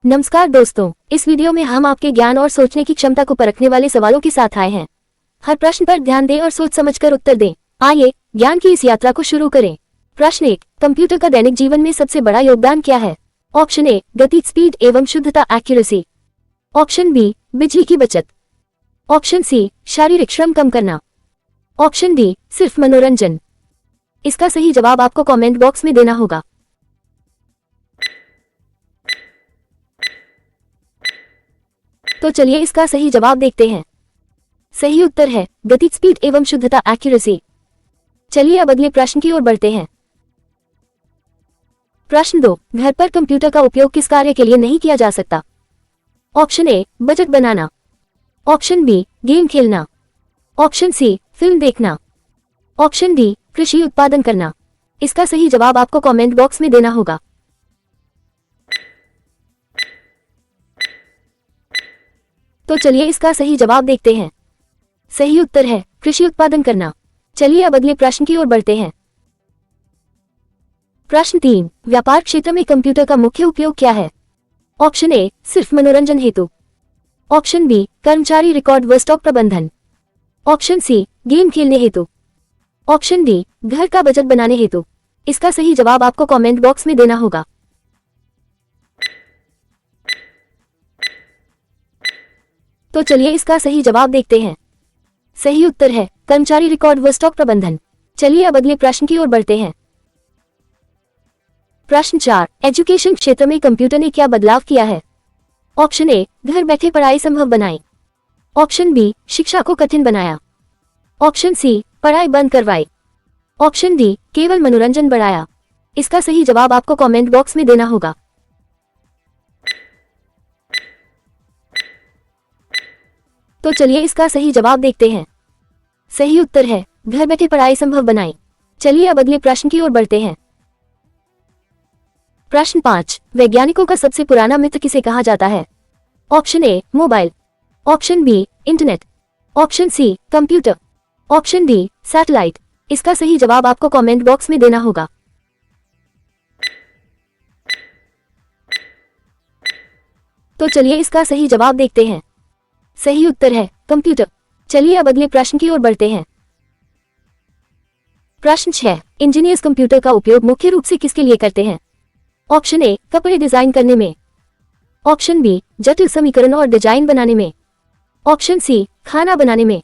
नमस्कार दोस्तों, इस वीडियो में हम आपके ज्ञान और सोचने की क्षमता को परखने वाले सवालों के साथ आए हैं। हर प्रश्न पर ध्यान दें और सोच समझकर उत्तर दें। आइए ज्ञान की इस यात्रा को शुरू करें। प्रश्न 1, कंप्यूटर का दैनिक जीवन में सबसे बड़ा योगदान क्या है? ऑप्शन ए, गति, स्पीड एवं शुद्धता, एक्यूरेसी। ऑप्शन बी, बिजली की बचत। ऑप्शन सी, शारीरिक श्रम कम करना। ऑप्शन डी, सिर्फ मनोरंजन। इसका सही जवाब आपको कमेंट बॉक्स में देना होगा। तो चलिए इसका सही जवाब देखते हैं। सही उत्तर है गति, स्पीड एवं शुद्धता, एक्यूरेसी। चलिए अब अगले प्रश्न की ओर बढ़ते हैं। प्रश्न 2, घर पर कंप्यूटर का उपयोग किस कार्य के लिए नहीं किया जा सकता? ऑप्शन ए, बजट बनाना। ऑप्शन बी, गेम खेलना। ऑप्शन सी, फिल्म देखना। ऑप्शन डी, कृषि उत्पादन करना। इसका सही जवाब आपको कमेंट बॉक्स में देना होगा। तो चलिए इसका सही जवाब देखते हैं। सही उत्तर है कृषि उत्पादन करना। चलिए अब अगले प्रश्न की ओर बढ़ते हैं। प्रश्न 3, व्यापार क्षेत्र में कंप्यूटर का मुख्य उपयोग क्या है? ऑप्शन ए, सिर्फ मनोरंजन हेतु। ऑप्शन बी, कर्मचारी रिकॉर्ड व स्टॉक प्रबंधन। ऑप्शन सी, गेम खेलने हेतु। ऑप्शन डी, घर का बजट बनाने हेतु। इसका सही जवाब आपको कमेंट बॉक्स में देना होगा। तो चलिए इसका सही जवाब देखते हैं। सही उत्तर है कर्मचारी रिकॉर्ड व स्टॉक प्रबंधन। चलिए अब अगले प्रश्न की ओर बढ़ते हैं। प्रश्न 4, एजुकेशन क्षेत्र में कंप्यूटर ने क्या बदलाव किया है? ऑप्शन ए, घर बैठे पढ़ाई संभव बनाई। ऑप्शन बी, शिक्षा को कठिन बनाया। ऑप्शन सी, पढ़ाई बंद करवाई। ऑप्शन डी, केवल मनोरंजन बढ़ाया। इसका सही जवाब आपको कमेंट बॉक्स में देना होगा। तो चलिए इसका सही जवाब देखते हैं। सही उत्तर है घर बैठे पढ़ाई संभव बनाई। चलिए अब अगले प्रश्न की ओर बढ़ते हैं। प्रश्न 5, वैज्ञानिकों का सबसे पुराना मित्र किसे कहा जाता है? Option A, mobile. Option B, internet. Option C, computer. Option D, satellite. इसका सही जवाब आपको कमेंट बॉक्स में देना होगा। तो चलिए इसका सही जवाब देखते हैं। सही उत्तर है कंप्यूटर। चलिए अब अगले प्रश्न की ओर बढ़ते हैं। प्रश्न 6, इंजीनियर्स कंप्यूटर का उपयोग मुख्य रूप से किसके लिए करते हैं? ऑप्शन ए, कपड़े डिजाइन करने में। ऑप्शन बी, जटिल समीकरण और डिजाइन बनाने में। ऑप्शन सी, खाना बनाने में।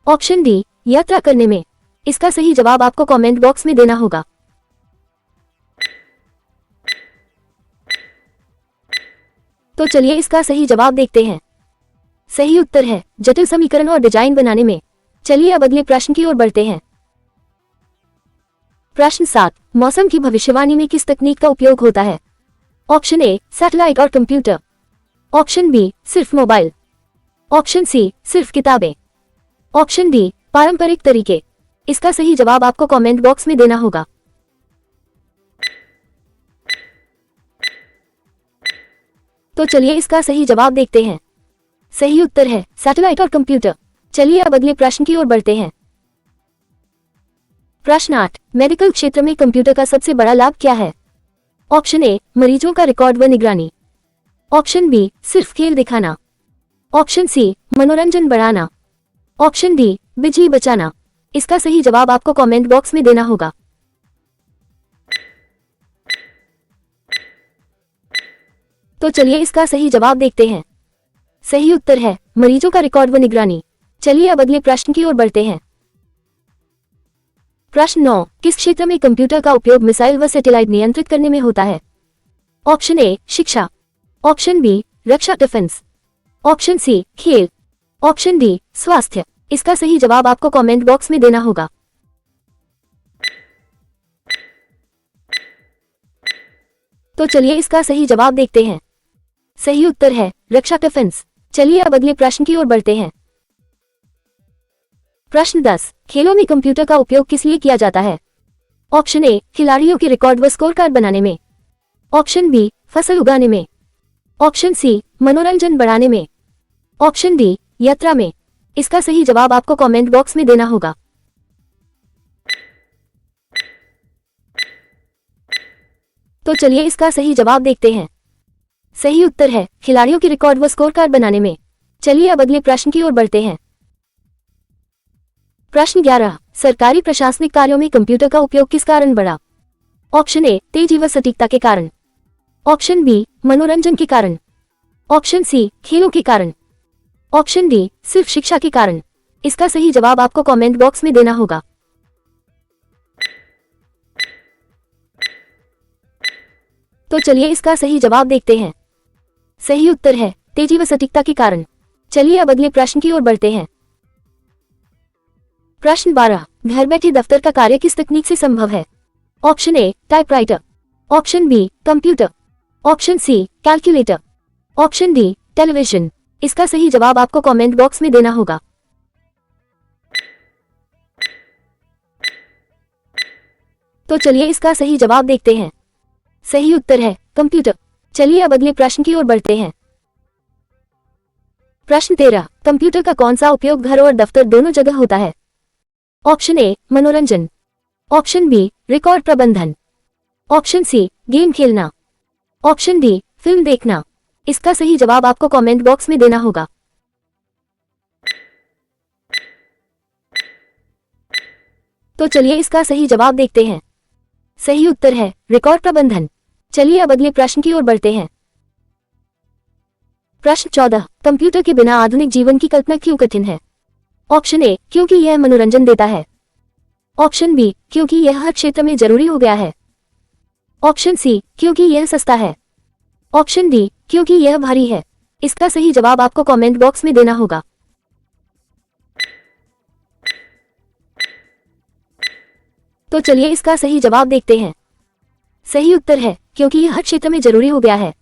ऑप्शन डी, यात्रा करने में। इसका सही जवाब आपको कमेंट बॉक्स में देना होगा। तो चलिए इसका सही जवाब देखते हैं। सही उत्तर है जटिल समीकरण और डिजाइन बनाने में। चलिए अब अगले प्रश्न की ओर बढ़ते हैं। प्रश्न 7, मौसम की भविष्यवाणी में किस तकनीक का उपयोग होता है? ऑप्शन ए, सैटेलाइट और कंप्यूटर। ऑप्शन बी, सिर्फ मोबाइल। ऑप्शन सी, सिर्फ किताबें। ऑप्शन डी, पारंपरिक तरीके। इसका सही जवाब आपको कमेंट बॉक्स में देना होगा। तो चलिए इसका सही जवाब देखते हैं। सही उत्तर है सैटेलाइट और कंप्यूटर। चलिए अब अगले प्रश्न की ओर बढ़ते हैं। प्रश्न 8, मेडिकल क्षेत्र में कंप्यूटर का सबसे बड़ा लाभ क्या है? ऑप्शन ए, मरीजों का रिकॉर्ड व निगरानी। ऑप्शन बी, सिर्फ खेल दिखाना। ऑप्शन सी, मनोरंजन बढ़ाना। ऑप्शन डी, बिजली बचाना। इसका सही जवाब आपको कमेंट बॉक्स में देना होगा। तो चलिए इसका सही जवाब देखते हैं। सही उत्तर है मरीजों का रिकॉर्ड व निगरानी। चलिए अब अगले प्रश्न की ओर बढ़ते हैं। प्रश्न 9, किस क्षेत्र में कंप्यूटर का उपयोग मिसाइल व सैटेलाइट नियंत्रित करने में होता है? ऑप्शन ए, शिक्षा। ऑप्शन बी, रक्षा डिफेंस। ऑप्शन सी, खेल। ऑप्शन डी, स्वास्थ्य। इसका सही जवाब आपको कमेंट बॉक्स में देना होगा। तो चलिए इसका सही जवाब देखते हैं। सही उत्तर है रक्षा डिफेंस। चलिए अब अगले प्रश्न की ओर बढ़ते हैं। प्रश्न 10, खेलों में कंप्यूटर का उपयोग किस लिए किया जाता है? ऑप्शन ए, खिलाड़ियों के रिकॉर्ड व स्कोर कार्ड बनाने में। ऑप्शन बी, फसल उगाने में। ऑप्शन सी, मनोरंजन बढ़ाने में। ऑप्शन डी, यात्रा में। इसका सही जवाब आपको कमेंट बॉक्स में देना होगा। तो चलिए इसका सही जवाब देखते हैं। सही उत्तर है खिलाड़ियों के रिकॉर्ड व स्कोर कार्ड बनाने में। चलिए अब अगले प्रश्न की ओर बढ़ते हैं। प्रश्न 11, सरकारी प्रशासनिक कार्यों में कंप्यूटर का उपयोग किस कारण बढ़ा? ऑप्शन ए, तेजी व सटीकता के कारण। ऑप्शन बी, मनोरंजन के कारण। ऑप्शन सी, खेलों के कारण। ऑप्शन डी, सिर्फ शिक्षा के कारण। इसका सही जवाब आपको कमेंट बॉक्स में देना होगा। तो चलिए इसका सही जवाब देखते हैं। सही उत्तर है तेजी व सटीकता के कारण। चलिए अब अगले प्रश्न की ओर बढ़ते हैं। प्रश्न 12, घर बैठे दफ्तर का कार्य किस तकनीक से संभव है? Option A, typewriter. Option B, computer. Option C, calculator. Option D, television. इसका सही जवाब आपको कमेंट बॉक्स में देना होगा। तो चलिए इसका सही जवाब देखते हैं। सही उत्तर है कंप्यूटर। चलिए अब अगले प्रश्न की ओर बढ़ते हैं। प्रश्न 13, कंप्यूटर का कौन सा उपयोग घर और दफ्तर दोनों जगह होता है? ऑप्शन ए, मनोरंजन। ऑप्शन बी, रिकॉर्ड प्रबंधन। ऑप्शन सी, गेम खेलना। ऑप्शन डी, फिल्म देखना। इसका सही जवाब आपको कमेंट बॉक्स में देना होगा। तो चलिए इसका सही जवाब देखते हैं। सही उत्तर है रिकॉर्ड प्रबंधन। चलिए अब अगले प्रश्न की ओर बढ़ते हैं। प्रश्न 14, कंप्यूटर के बिना आधुनिक जीवन की कल्पना क्यों कठिन है? ऑप्शन ए, क्योंकि यह मनोरंजन देता है। ऑप्शन बी, क्योंकि यह हर क्षेत्र में जरूरी हो गया है। ऑप्शन सी, क्योंकि यह सस्ता है। ऑप्शन डी, क्योंकि यह भारी है। इसका सही जवाब आपको कमेंट बॉक्स में देना होगा। तो चलिए इसका सही जवाब देखते हैं। सही उत्तर है क्योंकि यह हर क्षेत्र में जरूरी हो गया है।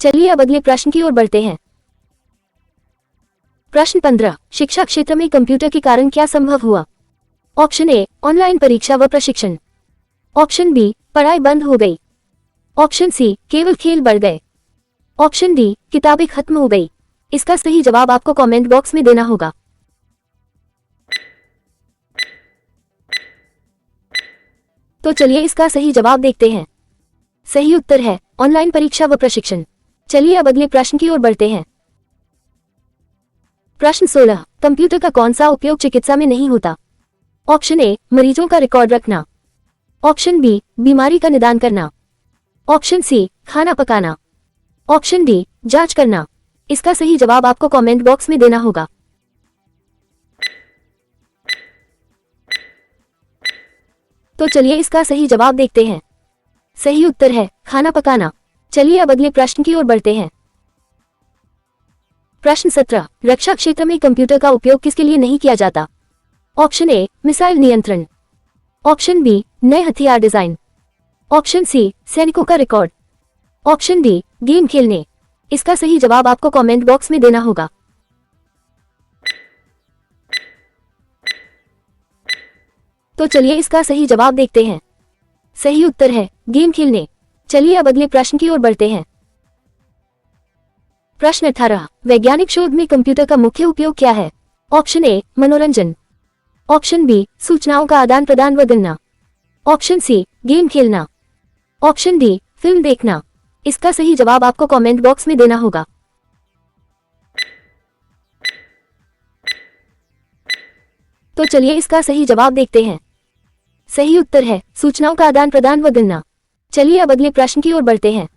चलिए अब अगले प्रश्न की ओर बढ़ते हैं। प्रश्न 15, शिक्षा क्षेत्र में कंप्यूटर के कारण क्या संभव हुआ? ऑप्शन ए, ऑनलाइन परीक्षा व प्रशिक्षण। ऑप्शन बी, पढ़ाई बंद हो गई। ऑप्शन सी, केवल खेल बढ़ गए। ऑप्शन डी, किताबें खत्म हो गई। इसका सही जवाब आपको कमेंट बॉक्स में देना होगा। तो चलिए इसका सही जवाब देखते हैं। सही उत्तर है ऑनलाइन परीक्षा व प्रशिक्षण। चलिए अब अगले प्रश्न की ओर बढ़ते हैं। प्रश्न 16, कंप्यूटर का कौन सा उपयोग चिकित्सा में नहीं होता? ऑप्शन ए, मरीजों का रिकॉर्ड रखना। ऑप्शन बी, बीमारी का निदान करना। ऑप्शन सी, खाना पकाना। ऑप्शन डी, जांच करना। इसका सही जवाब आपको कमेंट बॉक्स में देना होगा। तो चलिए इसका सही जवाब देखते हैं। सही उत्तर है खाना पकाना। चलिए अब अगले प्रश्न की ओर बढ़ते हैं। प्रश्न 17, रक्षा क्षेत्र में कंप्यूटर का उपयोग किसके लिए नहीं किया जाता? ऑप्शन ए, मिसाइल नियंत्रण। ऑप्शन बी, नए हथियार डिजाइन। ऑप्शन सी, सैनिकों का रिकॉर्ड। ऑप्शन डी, गेम खेलने। इसका सही जवाब आपको कमेंट बॉक्स में देना होगा। तो चलिए इसका सही जवाब देखते हैं। सही उत्तर है गेम खेलने। चलिए अब अगले प्रश्न की ओर बढ़ते हैं। प्रश्न 18, वैज्ञानिक शोध में कंप्यूटर का मुख्य उपयोग क्या है? ऑप्शन ए, मनोरंजन। ऑप्शन बी, सूचनाओं का आदान प्रदान व गणना। ऑप्शन सी, गेम खेलना। ऑप्शन डी, फिल्म देखना। इसका सही जवाब आपको कमेंट बॉक्स में देना होगा। तो चलिए इसका सही जवाब देखते हैं। सही उत्तर है सूचनाओं का आदान प्रदान व गणना। चलिए अब अगले प्रश्न की ओर बढ़ते हैं।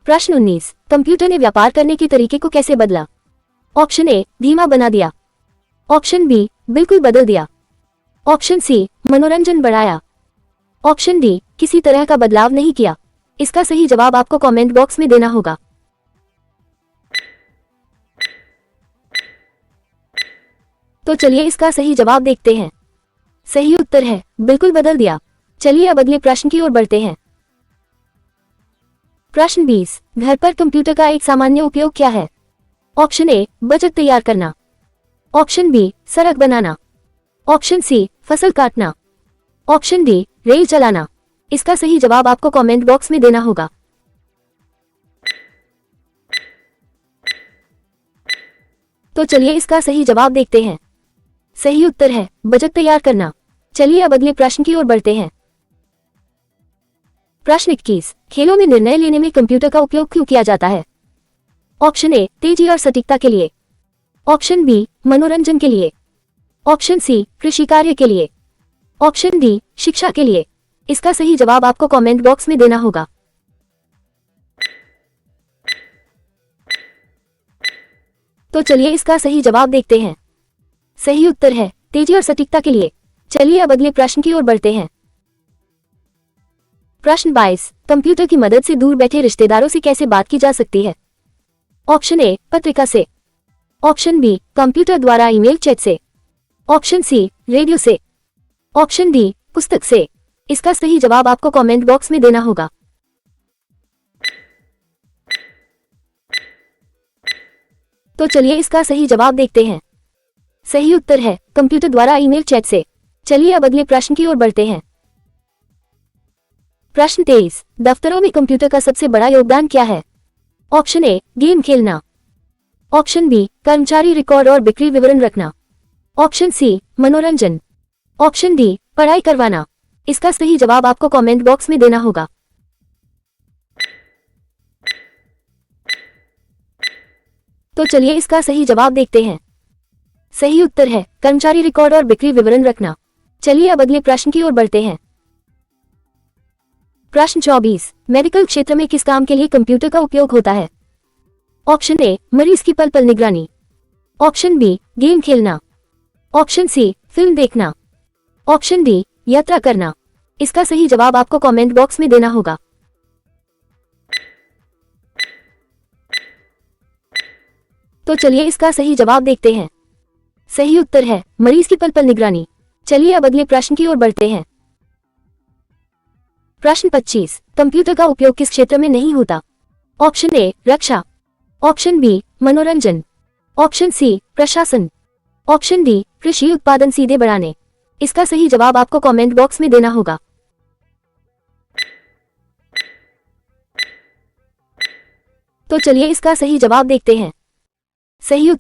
प्रश्न 19, कंप्यूटर ने व्यापार करने के तरीके को कैसे बदला? ऑप्शन ए, धीमा बना दिया। ऑप्शन बी, बिल्कुल बदल दिया। ऑप्शन सी, मनोरंजन बढ़ाया। ऑप्शन डी, किसी तरह का बदलाव नहीं किया। इसका सही जवाब आपको कमेंट बॉक्स में देना होगा। तो चलिए इसका सही जवाब देखते हैं। सही उत्तर है बिल्कुल बदल दिया। चलिए अब अगले प्रश्न की ओर बढ़ते हैं। प्रश्न 20, घर पर कंप्यूटर का एक सामान्य उपयोग क्या है? ऑप्शन ए, बजट तैयार करना। ऑप्शन बी, सड़क बनाना। ऑप्शन सी, फसल काटना। ऑप्शन डी, रेल चलाना। इसका सही जवाब आपको कमेंट बॉक्स में देना होगा। तो चलिए इसका सही जवाब देखते हैं। सही उत्तर है बजट तैयार करना। चलिए अब अगले प्रश्न की ओर बढ़ते हैं। प्रश्न 21, खेलों में निर्णय लेने में कंप्यूटर का उपयोग क्यों किया जाता है? ऑप्शन ए, तेजी और सटीकता के लिए। ऑप्शन बी, मनोरंजन के लिए। ऑप्शन सी, कृषि कार्य के लिए। ऑप्शन डी, शिक्षा के लिए। इसका सही जवाब आपको कमेंट बॉक्स में देना होगा। तो चलिए इसका सही जवाब देखते हैं। सही उत्तर है तेजी और सटीकता के लिए। चलिए अब अगले प्रश्न की ओर बढ़ते हैं। प्रश्न 22, कंप्यूटर की मदद से दूर बैठे रिश्तेदारों से कैसे बात की जा सकती है? ऑप्शन ए, पत्रिका से। ऑप्शन बी, कंप्यूटर द्वारा ईमेल चैट से। ऑप्शन सी, रेडियो से। ऑप्शन डी, पुस्तक से। इसका सही जवाब आपको कमेंट बॉक्स में देना होगा। तो चलिए इसका सही जवाब देखते हैं। सही उत्तर है कंप्यूटर द्वारा ईमेल चैट से। चलिए अब अगले प्रश्न की ओर बढ़ते हैं। प्रश्न 23, दफ्तरों में कंप्यूटर का सबसे बड़ा योगदान क्या है? ऑप्शन ए, गेम खेलना। ऑप्शन बी, कर्मचारी रिकॉर्ड और बिक्री विवरण रखना। ऑप्शन सी, मनोरंजन। ऑप्शन डी, पढ़ाई करवाना। इसका सही जवाब आपको कमेंट बॉक्स में देना होगा। तो चलिए इसका सही जवाब देखते हैं। सही उत्तर है कर्मचारी रिकॉर्ड और बिक्री विवरण रखना। चलिए अब अगले प्रश्न की ओर बढ़ते हैं। प्रश्न 24, मेडिकल क्षेत्र में किस काम के लिए कंप्यूटर का उपयोग होता है? ऑप्शन ए, मरीज की पल पल निगरानी। ऑप्शन बी, गेम खेलना। ऑप्शन सी, फिल्म देखना। ऑप्शन डी, यात्रा करना। इसका सही जवाब आपको कमेंट बॉक्स में देना होगा। तो चलिए इसका सही जवाब देखते हैं। सही उत्तर है मरीज की पल पल निगरानी। चलिए अब अगले प्रश्न की ओर बढ़ते हैं। प्रश्न 25, कंप्यूटर का उपयोग किस क्षेत्र में नहीं होता? ऑप्शन ए, रक्षा। ऑप्शन बी, मनोरंजन। ऑप्शन सी, प्रशासन। ऑप्शन डी, कृषि उत्पादन सीधे बढ़ाने। इसका सही जवाब आपको कमेंट बॉक्स में देना होगा। तो चलिए इसका सही जवाब देखते हैं। सही